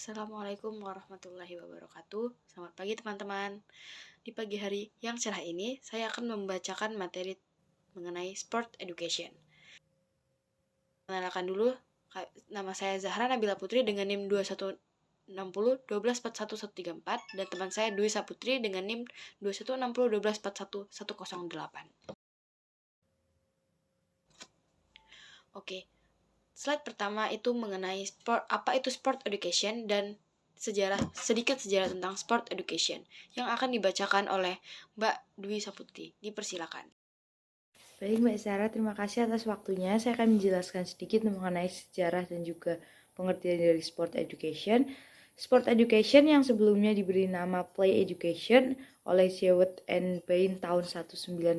Assalamualaikum warahmatullahi wabarakatuh. Selamat pagi teman-teman. Di pagi hari yang cerah ini, saya akan membacakan materi mengenai sport education. Kenalkan dulu, nama saya Zahra Nabila Putri dengan NIM 2160 1241 134 dan teman saya Dwi Saputri dengan NIM 2160 1241 108. Oke. Slide pertama itu mengenai apa itu sport education dan sedikit sejarah tentang sport education yang akan dibacakan oleh Mbak Dwi Saputri. Dipersilakan. Baik Mbak Sarah, terima kasih atas waktunya. Saya akan menjelaskan sedikit mengenai sejarah dan juga pengertian dari sport education. Sport education yang sebelumnya diberi nama play education oleh Jewett and Bain tahun 1985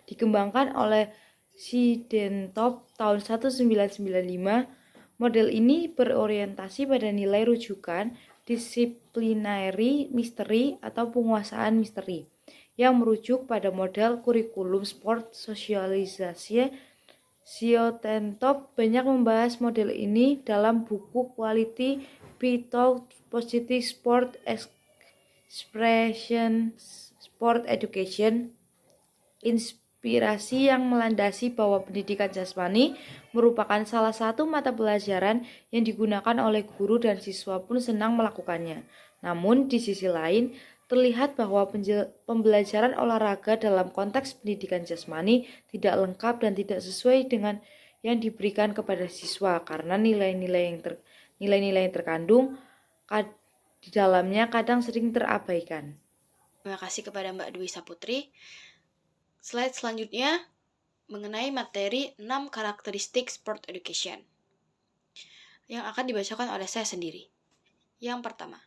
dikembangkan oleh Siddentop tahun 1995. Model ini berorientasi pada nilai rujukan, disiplinary misteri atau penguasaan misteri yang merujuk pada model kurikulum sport sosialisasi. Siotentop banyak membahas model ini dalam buku Quality Without Positive Sport Expression Sport Education. Inspirasi yang melandasi bahwa pendidikan jasmani merupakan salah satu mata pelajaran yang digunakan oleh guru dan siswa pun senang melakukannya. Namun di sisi lain, terlihat bahwa pembelajaran olahraga dalam konteks pendidikan jasmani tidak lengkap dan tidak sesuai dengan yang diberikan kepada siswa karena nilai-nilai yang terkandung di dalamnya kadang sering terabaikan. Terima kasih kepada Mbak Dwi Saputri. Slide selanjutnya mengenai materi 6 karakteristik sport education yang akan dibacakan oleh saya sendiri. Yang pertama,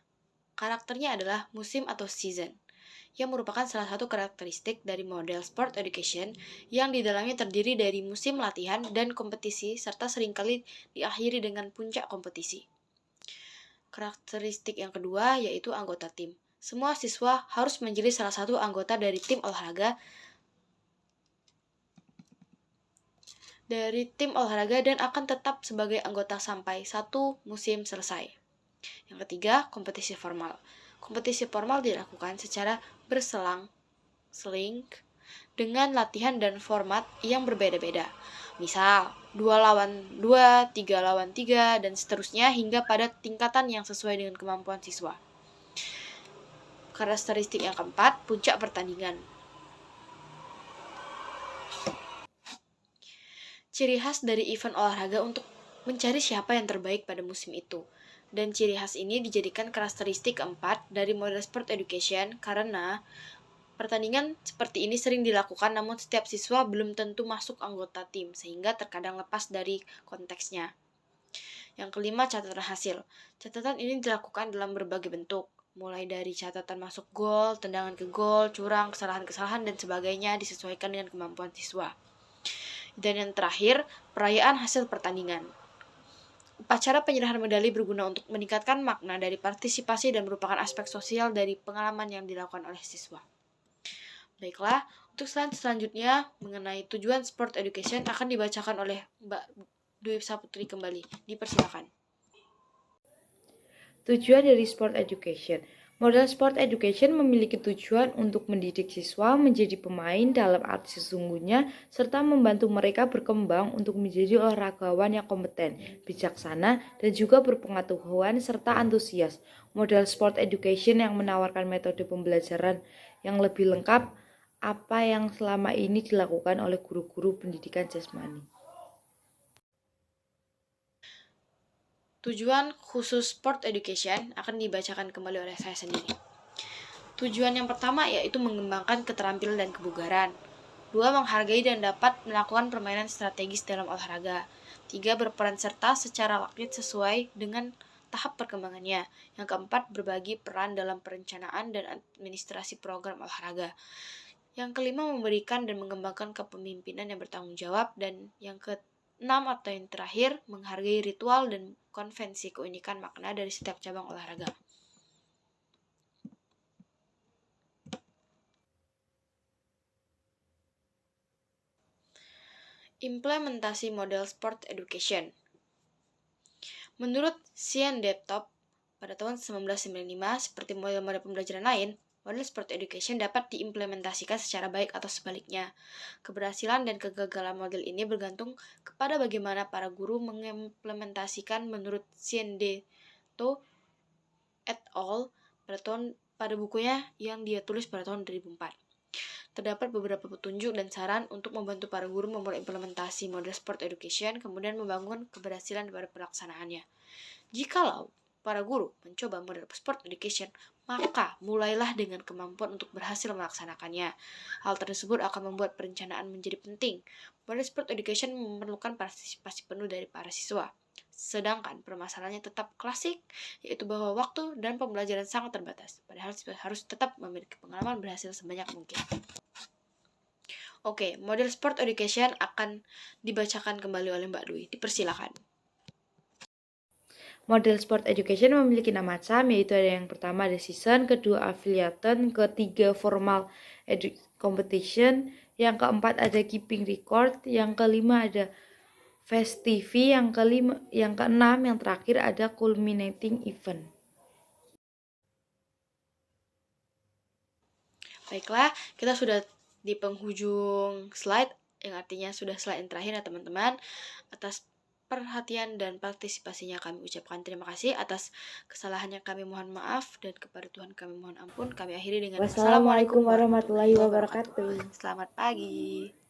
karakternya adalah musim atau season, yang merupakan salah satu karakteristik dari model sport education yang di dalamnya terdiri dari musim latihan dan kompetisi serta seringkali diakhiri dengan puncak kompetisi. Karakteristik yang kedua yaitu anggota tim. Semua siswa harus menjadi salah satu anggota dari tim olahraga dan akan tetap sebagai anggota sampai satu musim selesai. Yang ketiga, kompetisi formal. Kompetisi formal dilakukan secara berselang-seling dengan latihan dan format yang berbeda-beda. Misal, 2 lawan 2, 3 lawan 3, dan seterusnya hingga pada tingkatan yang sesuai dengan kemampuan siswa. Karakteristik yang keempat, puncak pertandingan. Ciri khas dari event olahraga untuk mencari siapa yang terbaik pada musim itu. Dan ciri khas ini dijadikan karakteristik keempat dari model sport education karena pertandingan seperti ini sering dilakukan namun setiap siswa belum tentu masuk anggota tim sehingga terkadang lepas dari konteksnya. Yang kelima, catatan hasil. Catatan ini dilakukan dalam berbagai bentuk, mulai dari catatan masuk gol, tendangan ke gol, curang, kesalahan-kesalahan dan sebagainya disesuaikan dengan kemampuan siswa. Dan yang terakhir, perayaan hasil pertandingan. Upacara penyerahan medali berguna untuk meningkatkan makna dari partisipasi dan merupakan aspek sosial dari pengalaman yang dilakukan oleh siswa. Baiklah, untuk slide selanjutnya mengenai tujuan sport education akan dibacakan oleh Mbak Dwi Saputri kembali. Dipersilakan. Tujuan dari sport education. Model sport education memiliki tujuan untuk mendidik siswa menjadi pemain dalam arti sesungguhnya serta membantu mereka berkembang untuk menjadi olahragawan yang kompeten, bijaksana, dan juga berpengetahuan serta antusias. Model sport education yang menawarkan metode pembelajaran yang lebih lengkap apa yang selama ini dilakukan oleh guru-guru pendidikan jasmani. Tujuan khusus sport education akan dibacakan kembali oleh saya sendiri. Tujuan yang pertama yaitu mengembangkan keterampilan dan kebugaran. 2. Menghargai dan dapat melakukan permainan strategis dalam olahraga. 3. Berperan serta secara aktif sesuai dengan tahap perkembangannya. Yang keempat, berbagi peran dalam perencanaan dan administrasi program olahraga. Yang kelima, memberikan dan mengembangkan kepemimpinan yang bertanggung jawab. Dan yang keenam atau yang terakhir, menghargai ritual dan konvensi keunikan makna dari setiap cabang olahraga. Implementasi model sport education. Menurut Siddentop, pada tahun 1995, seperti model-model pembelajaran lain, model sport education dapat diimplementasikan secara baik atau sebaliknya. Keberhasilan dan kegagalan model ini bergantung kepada bagaimana para guru mengimplementasikan menurut Ciendeto et al. pada bukunya yang dia tulis pada tahun 2004. Terdapat beberapa petunjuk dan saran untuk membantu para guru memulai implementasi model sport education, kemudian membangun keberhasilan pada pelaksanaannya. Jikalau para guru mencoba model sport education, maka mulailah dengan kemampuan untuk berhasil melaksanakannya. Hal tersebut akan membuat perencanaan menjadi penting. Model sport education memerlukan partisipasi penuh dari para siswa. Sedangkan permasalahannya tetap klasik, yaitu bahwa waktu dan pembelajaran sangat terbatas. Padahal siswa harus tetap memiliki pengalaman berhasil sebanyak mungkin. Oke, model sport education akan dibacakan kembali oleh Mbak Dwi. Dipersilakan. Model sport education memiliki 6 macam, yaitu ada yang pertama ada season, kedua affiliated, ketiga formal competition, yang keempat ada keeping record, yang kelima ada festivi, yang keenam yang terakhir ada culminating event. Baiklah, kita sudah di penghujung slide, yang artinya sudah slide yang terakhir ya teman-teman. Atas perhatian dan partisipasinya kami ucapkan terima kasih. Atas kesalahannya kami mohon maaf, dan kepada Tuhan kami mohon ampun. Kami akhiri dengan Wassalamualaikum warahmatullahi wabarakatuh. Selamat pagi.